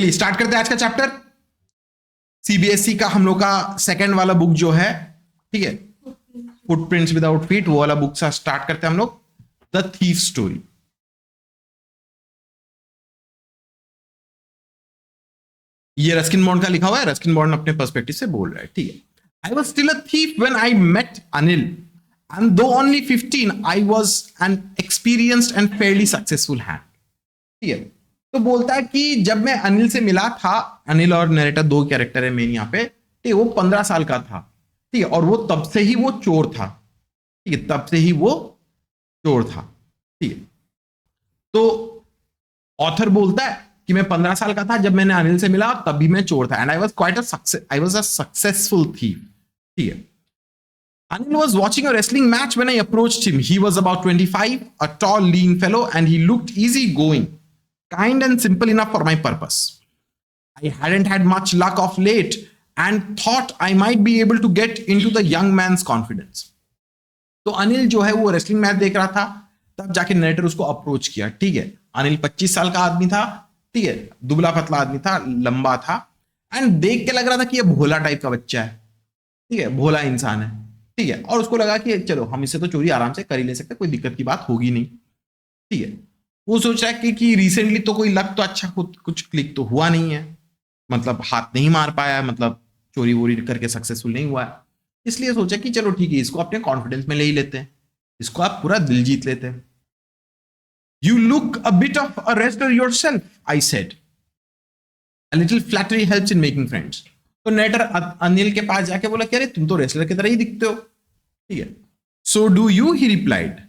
Start करते हैं आज का चैप्टर। सीबीएसई का हम लोग का सेकंड वाला बुक जो है, ठीक है, फुटप्रिंट्स विदाउट फीट, वो वाला बुक से स्टार्ट करते हैं हम लोग, द थीफ स्टोरी। ये रस्किन बॉन्ड का लिखा हुआ है, रस्किन बॉन्ड अपने पर्सपेक्टिव से बोल रहा है, ठीक है। I was still a thief when I met Anil and though only 15 I was an experienced and fairly successful hand. ठीक है, तो बोलता है कि जब मैं अनिल से मिला था, अनिल और नरेटर दो कैरेक्टर है मेन यहाँ पे, ठीक है, वो 15 साल का था, ठीक है, और वो तब से ही वो चोर था, ठीक है, तब से ही वो चोर था, ठीक है। तो ऑथर बोलता है कि मैं 15 साल का था जब मैंने अनिल से मिला, तब भी मैं चोर था, and I was a successful thief, ठीक है। Anil was watching a wrestling match when I approached him. He was about 25, a tall, lean fellow, and he looked easygoing, kind and simple enough for my purpose. I hadn't had much luck of late and thought I might be able to get into the young man's confidence. तो अनिल जो है वो wrestling match देख रहा था, तब जाके narrator उसको अप्रोच किया, ठीक है। अनिल 25 साल का आदमी था, ठीक है, दुबला पतला आदमी था, लंबा था, एंड देख के लग रहा था कि ये भोला टाइप का बच्चा है, ठीक है, भोला इंसान है, ठीक है। और उसको लगा कि चलो हम इससे तो चोरी आराम से कर ही ले सकते, कोई दिक्कत की बात होगी नहीं, ठीक है। वो सोच रहा है कि रिसेंटली तो कोई लक तो अच्छा कुछ क्लिक तो हुआ नहीं है, मतलब हाथ नहीं मार पाया, मतलब चोरी वोरी करके सक्सेसफुल नहीं हुआ है, इसलिए सोचा कि चलो ठीक है, इसको अपने कॉन्फिडेंस में ले ही लेते हैं, इसको आप पूरा दिल जीत लेते हैं। You look a bit of a wrestler yourself, I said, a little flattery helps in making friends. तो नेटर अनिल के पास जाके बोला कि अरे तुम तो रेसलर की तरह ही दिखते हो, ठीक है। So do you, he replied,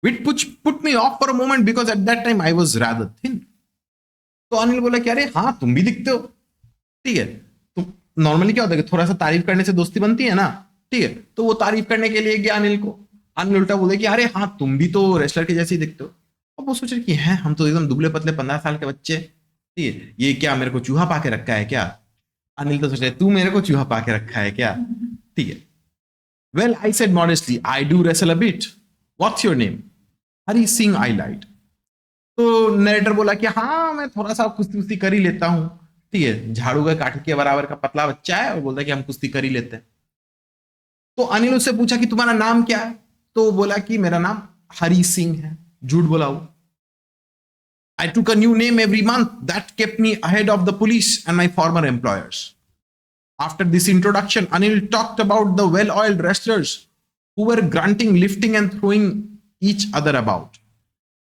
which put me of for a moment because at that time I was rather thin. तो अनिल बोला कि अरे हाँ तुम भी दिखते हो, ठीक है। तो नॉर्मली क्या होता है कि थोड़ा सा तारीफ करने से दोस्ती बनती है ना, ठीक है। तो वो तारीफ करने के लिए गया अनिल को, अनिल उल्टा बोले कि अरे हाँ तुम भी तो रेसलर के जैसे ही दिखते हो। अब वो सोच रहे कि हैं हम तो एकदम दुबले पतले 15 साल के बच्चे, ठीक है, ये क्या मेरे को चूहा पाके रखा है क्या। अनिल तो सोच रहे तू मेरे को चूहा पाके रखा है क्या, ठीक है। Well I said modestly, I do wrestle a bit, what's your name, Hari Singh, I light. तो नरेटर बोला कि हाँ मैं थोड़ा सा कुश्ती उस्ती कर ही लेता हूँ, ठीक है, झाड़ू का काठी के बराबर का पतला बच्चा है और बोलता है कि हम कुश्ती कर ही लेते हैं। तो अनिल उससे पूछा कि तुम्हारा नाम क्या है, तो बोला कि मेरा नाम हरी सिंह है, झूठ बोला वो। I took a new name every month that kept me ahead of the police and my former employers. After this introduction, Anil talked about the well-oiled wrestlers who were grunting, lifting, and throwing each other about.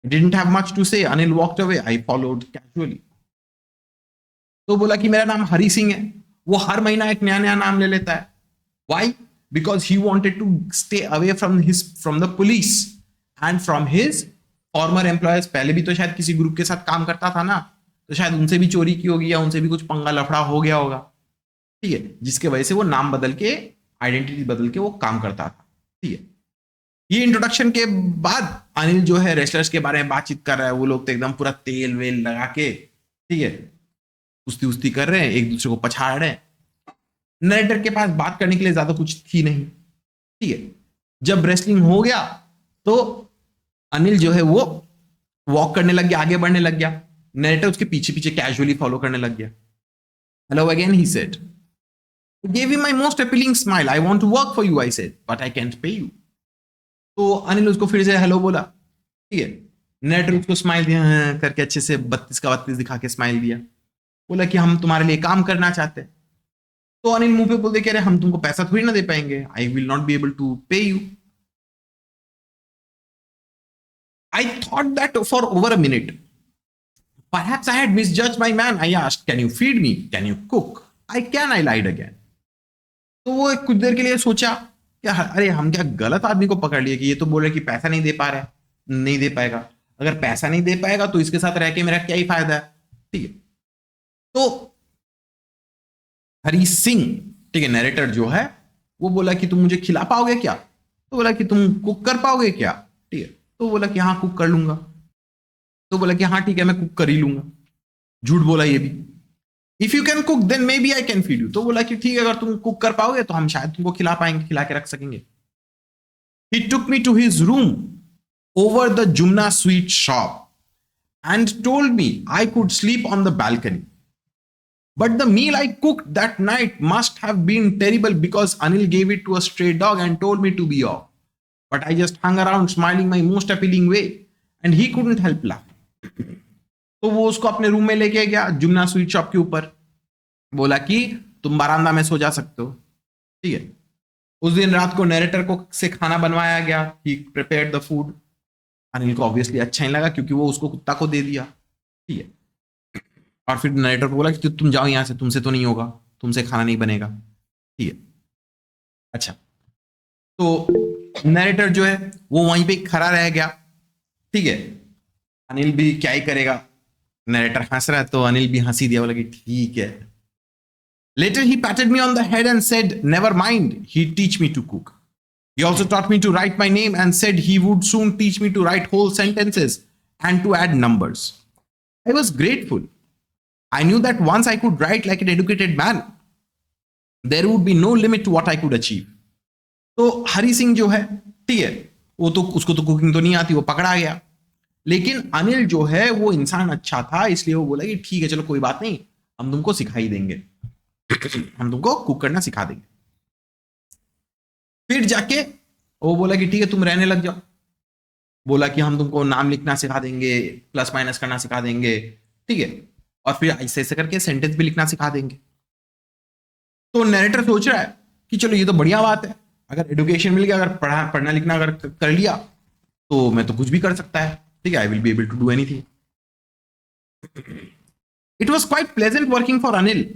I didn't have much to say. Anil walked away. I followed casually. तो बोला कि मेरा नाम हरी सिंह है, वो हर महीना एक नया नया नाम ले लेता है। Why? Because he wanted to stay away from the police and from his former employers. पहले भी तो शायद किसी ग्रुप के साथ काम करता था ना, तो शायद उनसे भी चोरी की होगी या उनसे भी कुछ पंगा लफड़ा हो गया होगा, ठीक है, जिसके वजह से वो नाम बदल के, आइडेंटिटी बदल के वो काम करता था, ठीक है। ये इंट्रोडक्शन के बाद अनिल जो है रेसलर्स के बारे में बातचीत कर रहा है, वो लोग तो एकदम पूरा तेल वेल लगा के, ठीक है, कुश्ती उस्ती कर रहे हैं, एक दूसरे को पछाड़ रहे हैं। नरेटर के पास बात करने के लिए ज्यादा कुछ थी नहीं, ठीक है। जब रेसलिंग हो गया तो अनिल जो है वो वॉक करने लग गया, आगे बढ़ने लग गया, नरेटर उसके पीछे पीछे कैजुअली फॉलो करने लग गया। Hello again, he said, gave him my most appealing smile. I want to work for you, I said, but I can't pay you. तो अनिल उसको फिर से हेलो बोला, ठीक है। नरेटर उसको स्माइल दिया करके अच्छे से 32 का 32 दिखा के स्माइल दिया, बोला कि हम तुम्हारे लिए काम करना चाहते हैं। तो अनिल मुंह पे बोल दे कि अरे हम तुमको पैसा थोड़ी ना दे पाएंगे, I will not be able to pay you. I thought that for over a minute. Perhaps I had misjudged my man. I asked, can you feed me? Can you cook? I can, I lied again. तो वो कुछ देर के लिए सोचा कि अरे हम क्या गलत आदमी को पकड़ लिए कि ये तो बोल रहे कि पैसा नहीं दे पा रहा है, नहीं दे पाएगा, अगर पैसा नहीं दे पाएगा तो इसके साथ रह के मेरा क्या ही फायदा है, ठीक है। तो हरी सिंह, ठीक है, नरेटर जो है वो बोला कि तुम मुझे खिला पाओगे क्या, तो बोला कि तुम कुक कर पाओगे क्या, ठीक है। तो बोला कि हाँ कुक कर लूंगा, तो बोला कि हाँ ठीक है मैं कुक कर ही लूंगा, झूठ बोला ये भी। If you can cook then maybe I can feed you, तो बोला कि ठीक है अगर तुम कुक कर पाओगे तो हम शायद तुमको खिला पाएंगे, खिला के रख सकेंगे। He took me to his room over the Jumna sweet shop and told me I could sleep on the balcony. But the meal I cooked that night must have been terrible because Anil gave it to a stray dog and told me to be off. But I just hung around smiling my most appealing way and he couldn't help laughing. तो वो उसको अपने room में लेके गया Yumna sweet shop के ऊपर, बोला कि तुम बरामदा में सो जा सकते हो, ठीक है। उस दिन रात को नरेटर को से खाना बनवाया गया, ही प्रिपेयर्ड द फूड। अनिल को ऑब्वियसली अच्छा नहीं लगा क्योंकि वो उसको कुत्ता को दे दिया, ठीक है। और फिर नरेटर को बोला कि तुम जाओ यहां से, तुमसे तो नहीं होगा, तुमसे खाना नहीं बनेगा, ठीक है। अच्छा, तो नरेटर जो है वो वहीं पे खड़ा रह गया, ठीक है। अनिल भी क्या ही करेगा, नरेटर हंस रहा है तो अनिल भी हंसी दिया, बोला कि ठीक है। Later he patted me on the head and said, never mind, he'd teach me to cook. He also taught me to write my name and said he would soon teach me to write whole sentences and to add numbers. I was grateful. I knew that once I could write like an educated man, there would be no limit to what I could achieve. तो हरी सिंह जो है, ठीक है, वो तो उसको तो cooking तो नहीं आती, वो पकड़ा गया। लेकिन अनिल जो है वो इंसान अच्छा था, इसलिए वो बोला कि ठीक है चलो कोई बात नहीं, हम तुमको सिखा ही देंगे, हम तुमको कुक करना सिखा देंगे। फिर जाके वो बोला कि ठीक है तुम रहने लग जाओ, बोला कि हम तुमको नाम लिखना सिखा देंगे, प्लस माइनस करना सिखा देंगे, ठीक है, और फिर ऐसे ऐसे करके सेंटेंस भी लिखना सिखा देंगे। तो नरेटर सोच रहा है कि चलो ये तो बढ़िया बात है, अगर एडुकेशन मिल गया, अगर पढ़ना लिखना अगर कर लिया तो मैं तो कुछ भी कर सकता है, ठीक है, I will be able to do anything. It was quite pleasant working for Anil.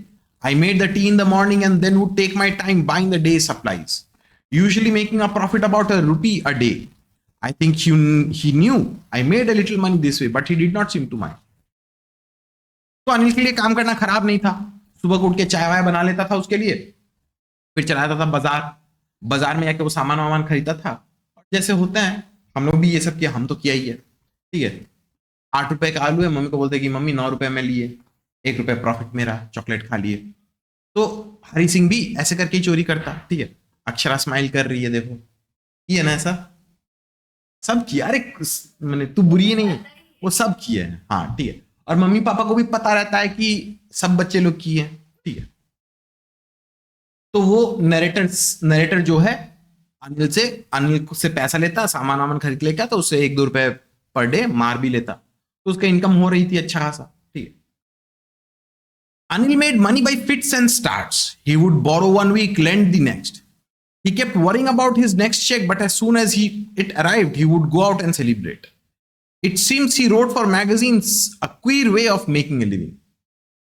I made the tea in the morning and then would take my time buying the day's supplies, usually making a profit about ₹1 a day. I think he knew I made a little money this way, but he did not seem to mind. तो अनिल के लिए काम करना खराब नहीं था, सुबह को उठ के चाय वाय बना लेता था उसके लिए, फिर चला जाता था बाजार में जाके वो सामान वामान खरीदता था। और जैसे होते हैं हम लोग भी ये सब किया, हम तो किया ही है, ठीक है। ₹8 का आलू है, मम्मी को बोलते कि मम्मी ₹9 में लिए, ₹1 प्रॉफिट मेरा, चॉकलेट खा लिए। तो हरी सिंह भी ऐसे करके ही चोरी करता, ठीक है। अक्षरा स्माइल कर रही है, देखो ये ना, ऐसा सब किया। अरे मैंने तू बुरी ही नहीं है, वो सब किए हैं, हाँ ठीक है। और मम्मी पापा को भी पता रहता है कि सब बच्चे लोग किए हैं, ठीक है। तो वो नरेटर जो है अनिल से पैसा लेता, सामान वामान खरीद लेता, तो उससे ₹1-2 पर डे मार भी लेता, तो उसका इनकम हो रही थी अच्छा खासा, ठीक है। Anil made money by fits and starts. He would borrow one week, lend the next. He kept worrying about his next check, but as soon as it arrived, he would go out and celebrate. It seems he wrote for magazines, a queer way of making a living.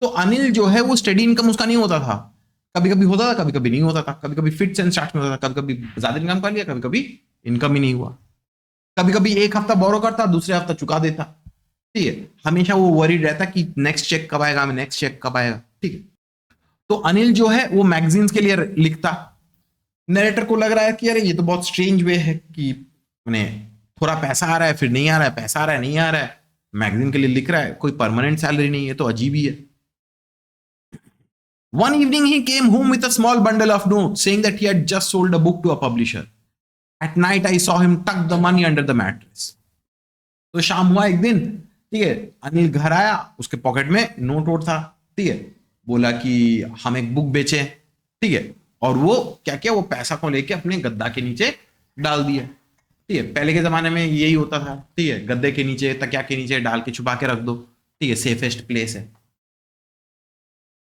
तो अनिल जो है वो study income उसका नहीं होता था, कभी कभी होता था, कभी कभी नहीं होता था, कभी कभी फिट्स एंड स्टार्ट्स में होता था, कभी कभी ज्यादा इनकम कर लिया, कभी कभी इनकम ही नहीं हुआ, कभी कभी एक हफ्ता बोरो करता, दूसरे हफ्ता चुका देता, ठीक है। हमेशा वो वरीड रहता कि नेक्स्ट चेक कब आएगा, नेक्स्ट चेक कब आएगा, ठीक है। तो अनिल जो है वो मैगजीन्स के लिए लिखता। नरेटर को लग रहा है कि यार ये तो बहुत स्ट्रेंज वे है कि मैंने थोड़ा पैसा आ रहा है, फिर नहीं आ रहा है, पैसा आ रहा है, नहीं आ रहा है, मैगजीन के लिए लिख रहा है, कोई परमानेंट सैलरी नहीं है, तो अजीब ही है। One evening he came home with a small bundle of notes saying that he had just sold a book to a publisher. At night I saw him tuck the money under the mattress. तो शाम हुआ एक दिन, ठीक है, अनिल घर आया, उसके पॉकेट में नोट वोट था, ठीक है, बोला कि हम एक बुक बेचे, ठीक है, और वो क्या किया, वो पैसा को लेके अपने गद्दा के नीचे डाल दिया, ठीक है। पहले के जमाने में यही होता था, ठीक है, गद्दे के नीचे, तकिया के नीचे डाल के छुपा के रख दो, ठीक है, सेफेस्ट प्लेस है।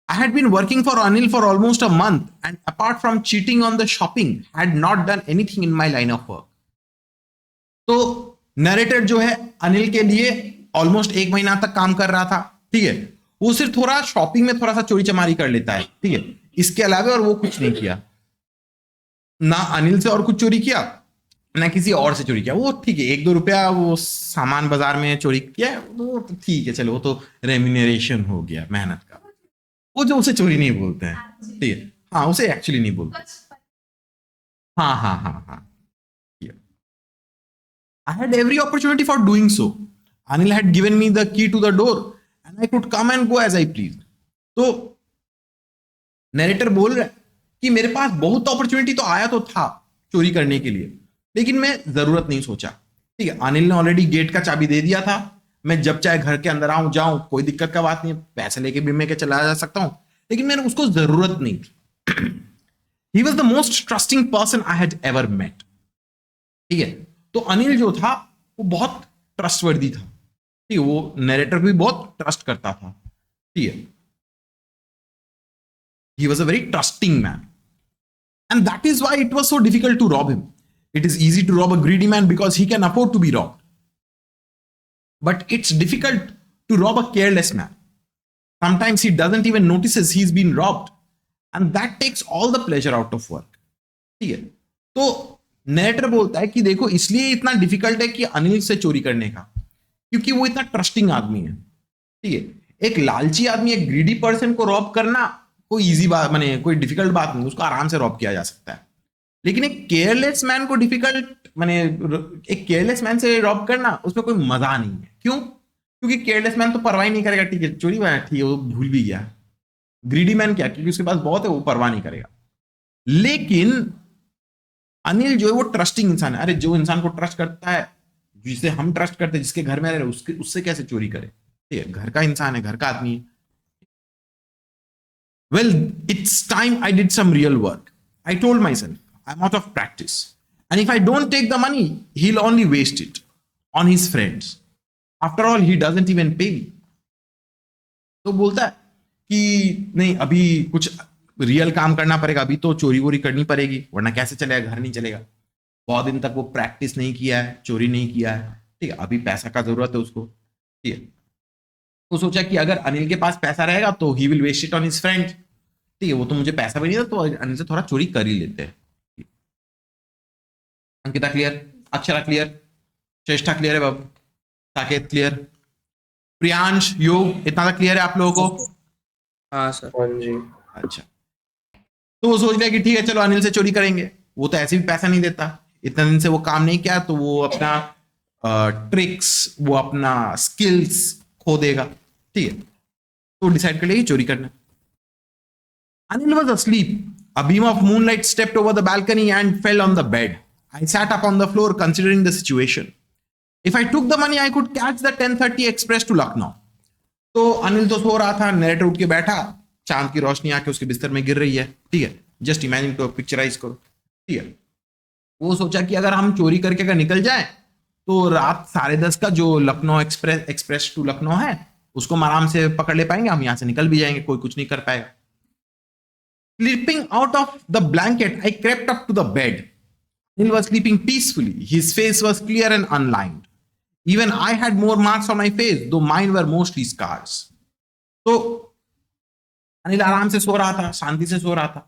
I had been working for Anil for almost a month and apart from cheating on the shopping, had not done anything in my line of work. तो नरेटर जो है अनिल के लिए ऑलमोस्ट 1 महीना तक काम कर रहा था, ठीक है। वो सिर्फ थोड़ा शॉपिंग में थोड़ा सा चोरी चमारी कर लेता है, ठीक है, इसके अलावा और वो कुछ नहीं किया, ना अनिल से और कुछ चोरी किया, ना किसी और से चोरी किया। वो ठीक है, ₹1-2 वो सामान बाजार में चोरी किया, वो तो ठीक है, चलो वो तो रेम्यूनरेशन हो गया मेहनत का, वो जो उसे चोरी नहीं बोलते हैं, ठीक है, हाँ उसे एक्चुअली नहीं बोलते, हाँ हाँ हाँ हाँ। I had every opportunity for doing so. Anil had given me the key to the door and I could come and go as I pleased. तो नरेटर बोल रहा है कि मेरे पास बहुत अपॉर्चुनिटी तो आया तो था चोरी करने के लिए, लेकिन मैं जरूरत नहीं सोचा, ठीक है। अनिल ने ऑलरेडी गेट का चाबी दे दिया था, मैं जब चाहे घर के अंदर आऊं जाऊं, कोई दिक्कत का बात नहीं है, पैसे लेके भी मैं के चला जा सकता हूं, लेकिन मेरे उसको जरूरत नहीं थी। He was the most trusting person I had ever met. ठीक है, तो अनिल जो था वो बहुत ट्रस्टवर्दी था। ठीक है, वो नरेटर भी बहुत ट्रस्ट करता था। ठीक है, he was a very trusting man, and that is why it was so difficult to rob him. It is easy to rob a greedy man because he can afford to be robbed, but it's difficult to rob a careless man. Sometimes he doesn't even notices he's been robbed, and that takes all the pleasure out of work. ठीक है, तो narrator बोलता है कि देखो इसलिए इतना difficult है कि अनिल से चोरी करने का, क्योंकि वो इतना ट्रस्टिंग आदमी है। ठीक है, एक लालची आदमी, एक ग्रीडी पर्सन को रॉब करना कोई इजी बात, माने कोई डिफिकल्ट बात नहीं, उसको आराम से रॉब किया जा सकता है। लेकिन एक केयरलेस मैन को डिफिकल्ट, माने एक केयरलेस मैन से रॉब करना, उसमें कोई मजा नहीं है। क्यों? क्योंकि केयरलेस मैन तो परवाह नहीं करेगा, ठीक है चोरी हुआ है, ठीक है वो भूल भी गया। ग्रीडी मैन क्या, क्योंकि उसके पास बहुत है, वो परवाह नहीं करेगा। लेकिन अनिल जो है वो ट्रस्टिंग इंसान है। अरे जो इंसान को ट्रस्ट करता है, जिसे हम ट्रस्ट करते हैं, जिसके घर में रहे, उसके उससे कैसे चोरी करे? ठीक है, घर का इंसान है, घर का आदमी है। Well, it's time I did some real work. I told myself, I'm out of practice. And if I don't take the money, he'll only waste it on his friends. After all, he doesn't even pay me. तो बोलता है कि नहीं, अभी कुछ real काम करना पड़ेगा, अभी तो चोरी वोरी करनी पड़ेगी, वरना कैसे चलेगा, घर नहीं चलेगा। बहुत दिन तक वो प्रैक्टिस नहीं किया है, चोरी नहीं किया है। ठीक है, अभी पैसा का जरूरत है उसको। ठीक है, वो सोचा कि अगर अनिल के पास पैसा रहेगा तो he will waste it on his friend. ठीक है, वो तो मुझे पैसा भी नहीं था, तो अनिल से थोड़ा चोरी कर ही लेते हैं। अंकिता क्लियर, अक्षरा क्लियर, श्रेष्ठा क्लियर है बाबू, साकेत क्लियर, प्रियांश, योग, इतना तक क्लियर है आप लोगों को? हाँ सर। हाँ जी। अच्छा, तो वो सोच लिया कि ठीक है चलो अनिल से चोरी करेंगे, वो तो ऐसे भी पैसा नहीं देता, इतने दिन से वो काम नहीं किया, तो वो अपना ट्रिक्स, वो अपना स्किल्स खो देगा। ठीक है, तो डिसाइड कर लिया कि चोरी करना। Anil was asleep. A beam of moonlight stepped over the balcony and fell on the bed. I sat up on the floor considering the situation. If I took the money, I could catch the 10:30 express to Lucknow. तो अनिल तो सो रहा था, narrator उठ के बैठा, चांद की रोशनी आके उसके बिस्तर में गिर रही है। ठीक है, जस्ट इमेजिन को पिक्चराइज करो। ठीक है, वो सोचा कि अगर हम चोरी करके अगर निकल जाए तो रात 10:30 का जो लखनऊ एक्सप्रेस टू लखनऊ है, उसको हम आराम से पकड़ ले पाएंगे, हम यहां से निकल भी जाएंगे, कोई कुछ नहीं कर पाएगा। Slipping out of the blanket, I crept up to the bed. Anil was sleeping peacefully. His face was clear and unlined. Even I had more marks on my face, though mine were mostly scars. तो अनिल आराम से सो रहा था, शांति से सो रहा था।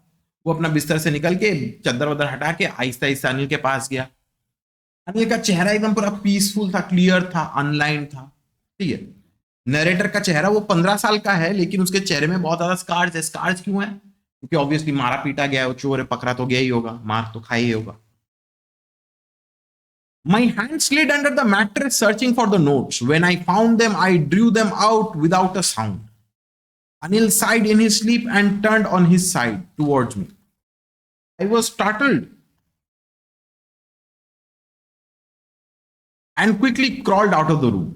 वो अपना बिस्तर से निकल के चद्दर वद्दर हटा के आहिस्ता आहिस्ता अनिल के पास गया। अनिल का चेहरा एकदम पूरा पीसफुल था, क्लियर था, अनलाइंड था। ठीक है, नरेटर का चेहरा, वो 15 साल का है, लेकिन उसके चेहरे में बहुत ज्यादा स्कार्स है। स्कार्स क्यों है? क्योंकि ऑब्वियसली मारा पीटा गया है, वो चोर है, पकड़ा तो गया ही होगा, मार तो खाई ही होगा। My hand slid under the mattress searching for the notes. When I found them, I drew them out without a sound. Anil sighed in his sleep and turned on his side towards me. I was startled and quickly crawled out of the room.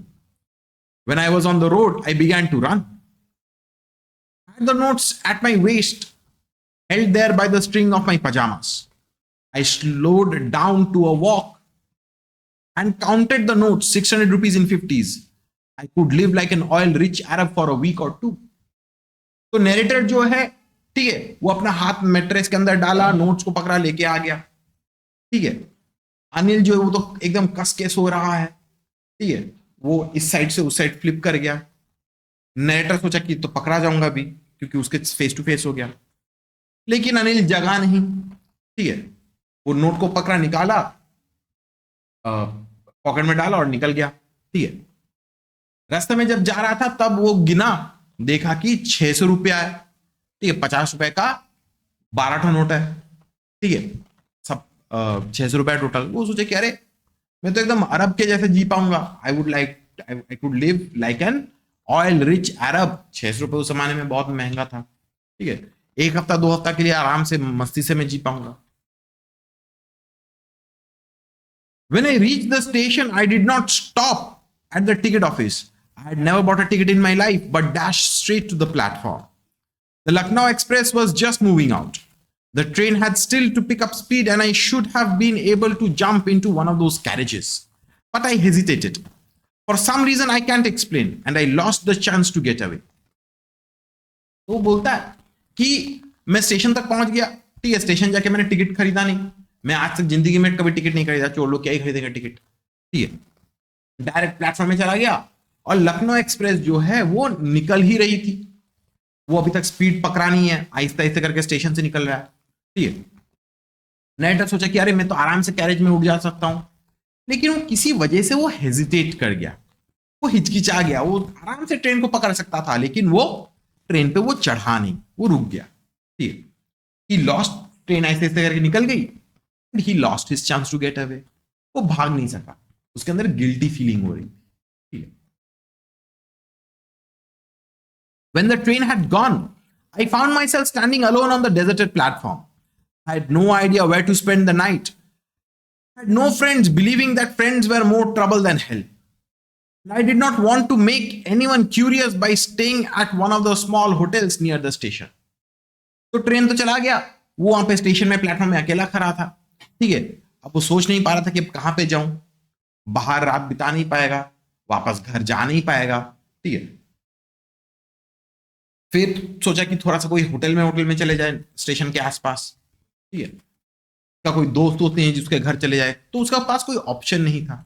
When I was on the road, I began to run. I had the notes at my waist, held there by the string of my pajamas. I slowed down to a walk and counted the notes, 600 rupees in 50s. I could live like an oil-rich Arab for a week or two. तो narrator जो है, ठीक है, वो अपना हाथ mattress के अंदर डाला, नोट्स को पकड़ा, लेके आ गया। ठीक है, अनिल जो है वो तो एकदम कस के सो रहा है। ठीक है, वो इस साइड से उस साइड फ्लिप कर गया। नरेटर सोचा कि तो पकड़ा जाऊंगा भी, क्योंकि उसके फेस टू फेस हो गया। लेकिन अनिल जगा नहीं। ठीक है, वो नोट को पकड़ा, निकाला, पॉकेट में डाला और निकल गया। ठीक है, रास्ते में जब जा रहा था तब वो गिना, देखा कि 600 रुपया है। ठीक है, 50 रुपए का 12 नोट है। ठीक है, सब 600 रुपया टोटल। वो सोचे कि अरे मैं तो एकदम अरब के जैसे जी पाऊंगा, I could live like an oil rich Arab. 600 रुपये उस जमाने में बहुत महंगा था। ठीक है, एक हफ्ता 2 हफ्ता के लिए आराम से मस्ती से मैं जी पाऊंगा। When I reached the station, I did not stop. at the ticket office. I had never bought a ticket in my life, but dashed straight to the platform. The Lucknow Express was just moving out. The train had still to pick up speed, and I should have been able to jump into one of those carriages. But I hesitated. For some reason I can't explain, and I lost the chance to get away. तो वो बोलता है कि मैं station तक पहुंच गया, ठीक है, स्टेशन जाके मैंने टिकट खरीदा नहीं, मैं आज तक जिंदगी में कभी टिकट नहीं खरीदा, चोर लोग क्या ही खरीदेंगे टिकट, ठीक है, डायरेक्ट प्लेटफॉर्म में चला गया और लखनऊ एक्सप्रेस जो है वो निकल ही रही थी, वो अभी तक स्पीड पकड़ा नहीं है, आहिस्ता आहिस्ता करके स्टेशन से निकल रहा है, ठीक है। नेटर सोचा कि अरे मैं तो आराम से कैरेज में उठ जा सकता हूं, लेकिन वो किसी वजह से वो हेजिटेट कर गया, वो हिचकिचा गया, वो आराम से ट्रेन को पकड़ सकता था लेकिन वो ट्रेन पे वो चढ़ा नहीं, वो रुक गया, ठीक है। ही लॉस्ट, ट्रेन ऐसे ऐसे करके निकल गई, he lost his chance to get away, वो भाग नहीं सका, उसके अंदर गिल्टी फीलिंग हो रही, ठीक है। When the train had gone, I found myself standing alone on the deserted platform. I had no idea where to spend the night. I had no friends, believing that friends were more trouble than hell. I did not want to make anyone curious by staying at one of the small hotels near the station. तो train तो चला गया, वो वहां पे station में platform में अकेला खड़ा था, ठीक है। अब वो सोच नहीं पा रहा था कि अब कहां पे जाऊं, बाहर रात बिता नहीं पाएगा, वापस घर जा नहीं पाएगा, ठीक है। फिर सोचा कि थोड़ा सा कोई होटल में चले जाए स्टेशन के आसपास, ठीक है, क्या कोई दोस्त होते हैं जिसके घर चले जाए, तो उसका पास कोई ऑप्शन नहीं था।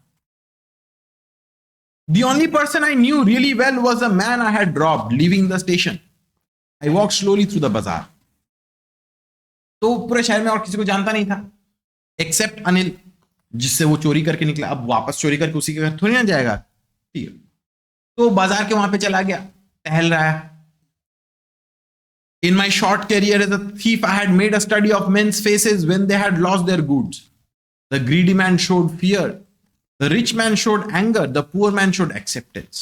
The only person I knew really well was the man I had robbed leaving the station. I walked slowly through the bazaar. तो पूरे शहर में और किसी को जानता नहीं था एक्सेप्ट अनिल, जिससे वो चोरी करके निकला, अब वापस चोरी करके उसी के घर थोड़ी ना जाएगा, ठीक है। तो बाजार के वहां पे चला गया, टहल रहा है। In my short career as a thief, I had made a study of men's faces when they had lost their goods. The greedy man showed fear. The rich man showed anger. The poor man showed acceptance.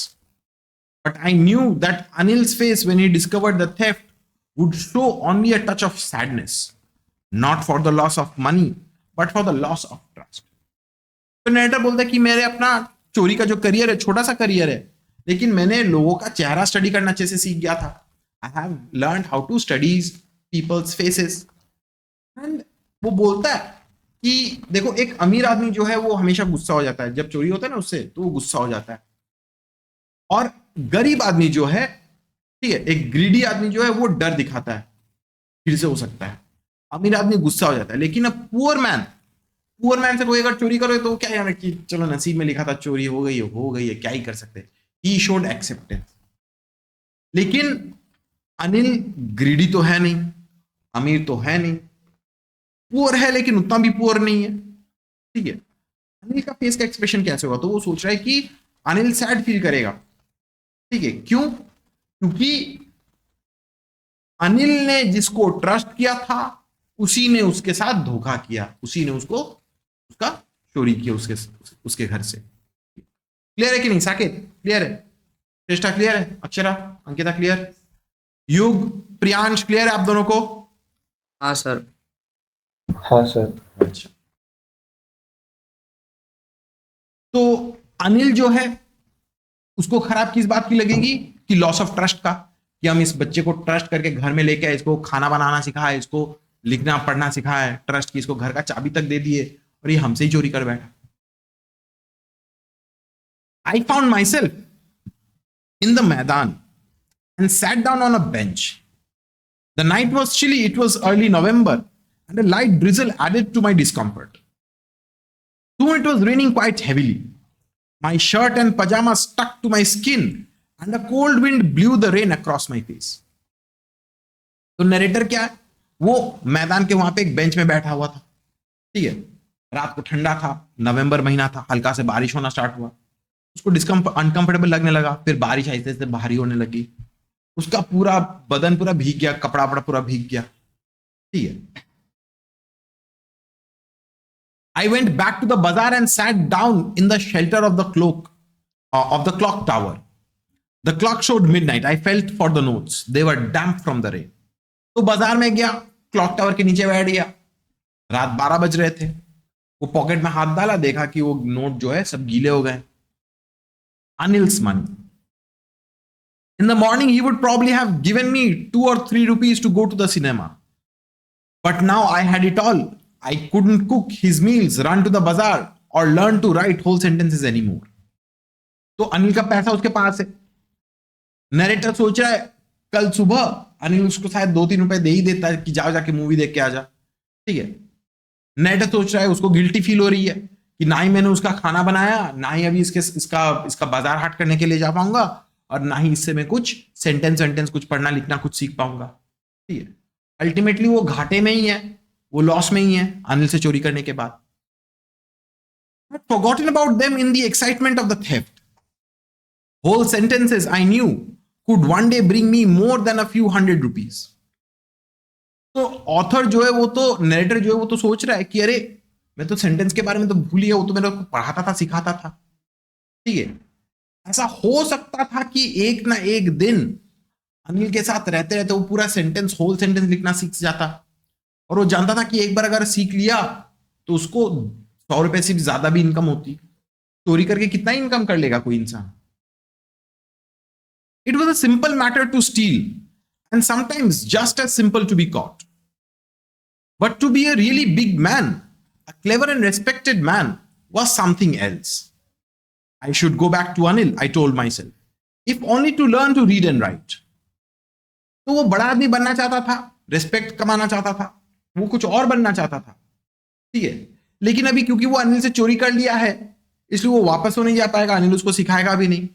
But I knew that Anil's face when he discovered the theft would show only a touch of sadness. Not for the loss of money, but for the loss of trust. तो narrator बोलता है कि मेरे अपना चोरी का जो career है, छोटा सा करियर है, लेकिन मैंने लोगों का चेहरा स्टडी करना अच्छे से सीख गया था। I have learned how to study people's faces. And वो बोलता है कि देखो, एक अमीर आदमी जो है वो हमेशा गुस्सा हो जाता है, जब चोरी होता है ना उससे, तो वो गुस्सा हो जाता है। और गरीब आदमी जो है, ठीक है, एक ग्रीडी आदमी जो है वो डर दिखाता है, फिर से हो सकता है। अमीर आदमी गुस्सा हो जाता है, लेकिन अब पुअर मैन से कोई अगर चोरी करे तो क्या यार कि चलो नसीब में लिखा था, चोरी हो गई है, क्या ही कर सकते हैं। He showed acceptance. लेकिन अनिल ग्रीडी तो है नहीं, अमीर तो है नहीं, पुअर है लेकिन उतना भी पुअर नहीं है, ठीक है। अनिल का फेस का एक्सप्रेशन कैसे होगा, तो वो सोच रहा है कि अनिल सैड फील करेगा, ठीक है। क्यों? क्योंकि अनिल ने जिसको ट्रस्ट किया था उसी ने उसके साथ धोखा किया, उसी ने उसका चोरी किया उसके घर से। क्लियर है कि नहीं साकेत? क्लियर है? चेष्टा क्लियर है? अक्षरा, अंकिता क्लियर? युग, प्रियांश क्लियर है आप दोनों को? हाँ सर। हाँ सर। अच्छा, तो अनिल जो है उसको खराब किस बात की लगेगी कि लॉस ऑफ ट्रस्ट का, कि हम इस बच्चे को ट्रस्ट करके घर में लेके आए, इसको खाना बनाना सिखाया, इसको लिखना पढ़ना सिखाया, ट्रस्ट की, इसको घर का चाबी तक दे दिए और ये हमसे ही चोरी कर बैठा। I found my self in the मैदान and sat down on a bench. The night was chilly, it was early November, and a light drizzle added to my discomfort. Soon it was raining quite heavily. My shirt and pajamas stuck to my skin, and a cold wind blew the rain across my face. तो narrator क्या है, वो मैदान के वहां पे एक bench में बैठा हुआ था, ठीक है, रात को ठंडा था, नवंबर महीना था, हल्का से बारिश होना स्टार्ट हुआ, उसको अनकंफर्टेबल लगने लगा, फिर बारिश ऐसे ऐसे भारी होने लगी, उसका पूरा बदन पूरा भीग गया, कपड़ा पूरा भीग गया, ठीक है। I went back to the bazaar and sat down in the shelter of the clock tower. The clock showed midnight. I felt for the notes. They were damp from the rain. तो बाजार में गया, clock tower के नीचे बैठ गया, रात 12 बज रहे थे, वो पॉकेट में हाथ डाला, देखा कि वो नोट जो है सब गीले हो गए। Anil's money. In the morning, he would probably have given me 2 or 3 rupees to go to the cinema. But now I had it all. I couldn't cook his meals, run to the bazaar, or learn to write whole sentences anymore. तो अनिल का पैसा उसके पास है. Narrator सोच रहा है कल सुबह अनिल उसको शायद 2-3 रुपए दे ही देता है कि जाओ जाके मूवी देख के आ जा. ठीक है. नरेटर सोच रहा है, उसको गिल्टी फील हो रही है कि ना ही मैंने उसका खाना बनाया, ना ही अभी इसका बाजार हाट करने के लिए जा पाऊंगा, और ना ही इससे मैं कुछ सेंटेंस कुछ पढ़ना लिखना कुछ सीख पाऊंगा. ठीक है. अल्टीमेटली वो घाटे में ही है, वो लॉस में ही है अनिल से चोरी करने के बाद. Forgotten about them in the excitement of the theft. Whole sentences I knew could one day bring me more than a few hundred rupees. तो ऑथर जो है वो तो नरेटर जो है वो तो सोच रहा है कि अरे मैं तो सेंटेंस के बारे में तो भूल गया, वो तो मेरे को पढ़ाता था सिखाता था. ठीक है. ऐसा हो सकता था कि एक ना एक दिन अनिल के साथ रहते रहते वो पूरा सेंटेंस होल सेंटेंस लिखना सीख जाता, और वो जानता था कि एक बार अगर सीख लिया तो उसको 100 रुपए से भी ज्यादा भी इनकम होती. चोरी करके कितना इनकम कर लेगा कोई इंसान. It was a simple matter to steal, and sometimes just as simple to be caught. But to be a really big man, a clever and respected man, was something else. I should go back to Anil, I told myself, if only to learn to read and write. तो वो बड़ा आदमी बनना चाहता था, respect कमाना चाहता था, वो कुछ और बनना चाहता था. ठीक है. लेकिन अभी क्योंकि वो अनिल से चोरी कर लिया है, इसलिए वो वापस हो नहीं जा पाएगा, अनिल उसको सिखाएगा भी नहीं.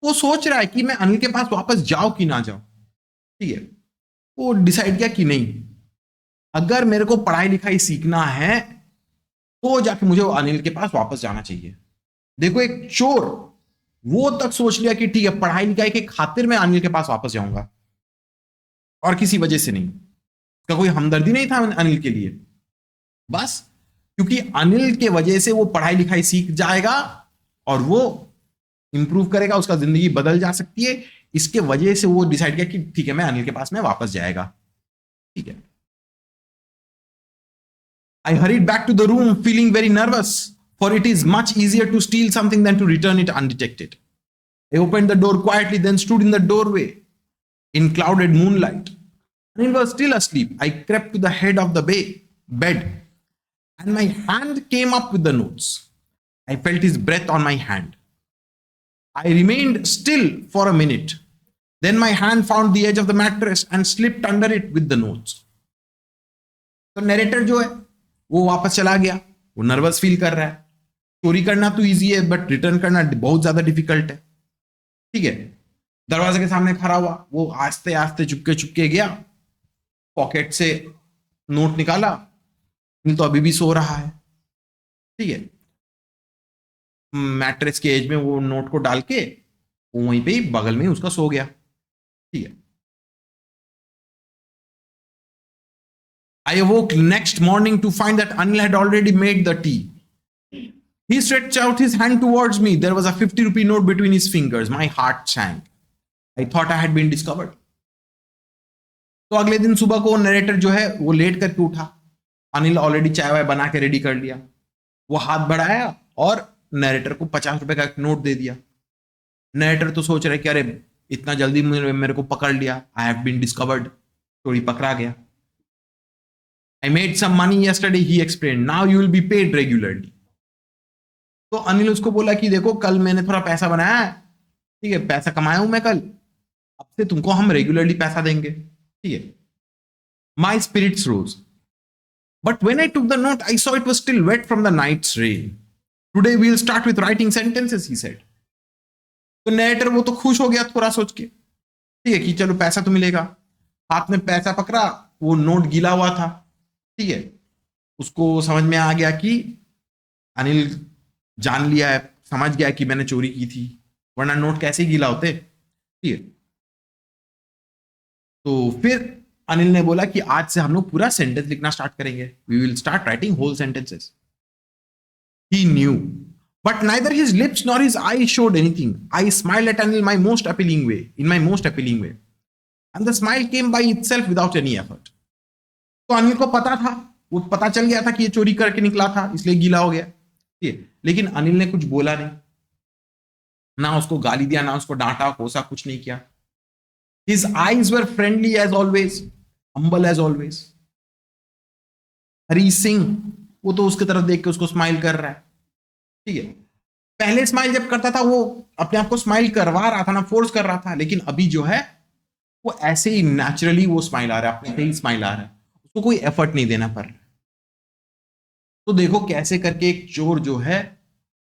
वो सोच रहा है कि मैं अनिल के पास वापस जाऊं कि ना जाऊं. ठीक है. वो डिसाइड किया कि नहीं, अगर मेरे को पढ़ाई लिखाई सीखना है तो जाके मुझे अनिल के पास वापस जाना चाहिए. देखो, एक चोर वो तक सोच लिया कि ठीक है पढ़ाई लिखाई के खातिर मैं अनिल के पास वापस जाऊंगा, और किसी वजह से नहीं. उसका कोई हमदर्दी नहीं था अनिल के लिए, बस क्योंकि अनिल के वजह से वो पढ़ाई लिखाई सीख जाएगा और वो इंप्रूव करेगा, उसका जिंदगी बदल जा सकती है. इसके वजह से वो डिसाइड किया कि ठीक है मैं अनिल के पास में वापस जाएगा. ठीक है. I hurried back to the room feeling very nervous, for it is much easier to steal something than to return it undetected. I opened the door quietly, then stood in the doorway in clouded moonlight. Anil was still asleep. I crept to the head of the bed, and my hand came up with the notes. I felt his breath on my hand. I remained still for a minute. Then my hand found the edge of the mattress and slipped under it with the notes. तो narrator जो है वो वापस चला गया. वो nervous feel कर रहा है. चोरी करना तो इजी है, बट रिटर्न करना बहुत ज्यादा डिफिकल्ट है. ठीक है. दरवाजे के सामने खड़ा हुआ, वो आस्ते आस्ते चुपके चुपके गया, पॉकेट से नोट निकाला. तो अभी भी सो रहा है. ठीक है. मैट्रेस के एज में वो नोट को डाल के वो वहीं पे बगल में उसका सो गया. ठीक है. I awoke next morning to find that Anil had already made the tea. He stretched out his hand towards me. There was a 50 rupee note between his fingers. My heart sank. I thought I had been discovered. तो अगले दिन सुबह को narrator जो है वो late करके उठा. अनिल ऑलरेडी चाय वाय बना के रेडी कर लिया. वो हाथ बढ़ाया और नरेटर को 50 रुपए का एक नोट दे दिया. नरेटर तो सोच रहे कि अरे इतना जल्दी मेरे को पकड़ लिया, आई हैव बीन डिस्कवर्ड, चोरी पकड़ा गया. I made some money yesterday, he explained. Now you will be paid regularly. तो अनिल उसको बोला कि देखो कल मैंने थोड़ा पैसा बनाया है, ठीक है, पैसा कमाया हूं मैं कल, अब से तुमको हम रेगुलरली पैसा देंगे. ठीक है. My spirits rose. But when I took the note, I saw it was still wet from the night's rain. Today we'll start with writing sentences, he said. तो नरेटर वो तो खुश हो गया थोड़ा सोच के. ठीक है कि चलो पैसा तो मिलेगा. हाथ में पैसा पकड़ा, वो नोट गीला हुआ था. ठीक है. उसको समझ में आ गया कि अनिल जान लिया है, समझ गया कि मैंने चोरी की थी, वरना नोट कैसे गीला होते. ठीक है. तो फिर अनिल ने बोला कि आज से हम लोग पूरा सेंटेंस लिखना स्टार्ट करेंगे. We will start writing whole sentences. He knew, but neither his lips nor his eyes showed anything. I smiled at Anil in my most appealing way, and the smile came by itself without any effort. तो अनिल को पता था, वो पता चल गया था कि ये चोरी करके निकला था, इसलिए गीला हो गया. ठीक है. लेकिन अनिल ने कुछ बोला नहीं. ना उसको गाली दिया, ना उसको डांटा कोसा, कुछ नहीं किया. His eyes were friendly as always, humble as always. Hari Singh, वो तो उसकी तरफ देख के उसको स्माइल कर रहा है. ठीक है, पहले स्माइल जब करता था वो अपने आप को स्माइल करवा रहा था ना, फोर्स कर रहा था, लेकिन अभी जो है वो ऐसे ही नेचुरली वो स्माइल आ रहा है, अपने से ही स्माइल आ रहा है, उसको कोई एफर्ट नहीं देना पड़ रहा. तो देखो कैसे करके एक चोर जो है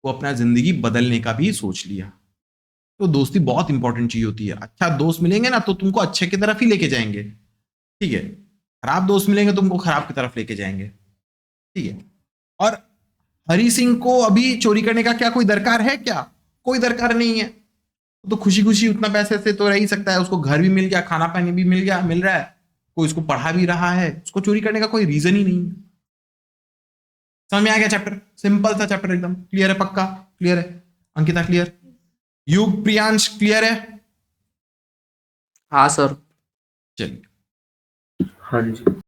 वो अपना जिंदगी बदलने का भी सोच लिया. तो दोस्ती बहुत इंपॉर्टेंट चीज होती है. अच्छा दोस्त मिलेंगे ना तो तुमको अच्छे की तरफ ही लेके जाएंगे. ठीक है, खराब दोस्त मिलेंगे तुमको खराब की तरफ लेके जाएंगे. ठीक है, और हरी सिंह को अभी चोरी करने का क्या कोई दरकार है क्या? कोई दरकार नहीं है. तो खुशी खुशी उतना पैसे से तो रह ही सकता है, उसको घर भी मिल गया, खाना पानी भी मिल रहा है, कोई उसको पढ़ा भी रहा है, उसको चोरी करने का कोई रीजन ही नहीं है. समझ में आ गया चैप्टर? सिंपल सा चैप्टर, एकदम क्लियर है, पक्का क्लियर है. अंकिता क्लियर? युग, प्रियांश क्लियर है? हाँ सर. चलिए. हाँ जी.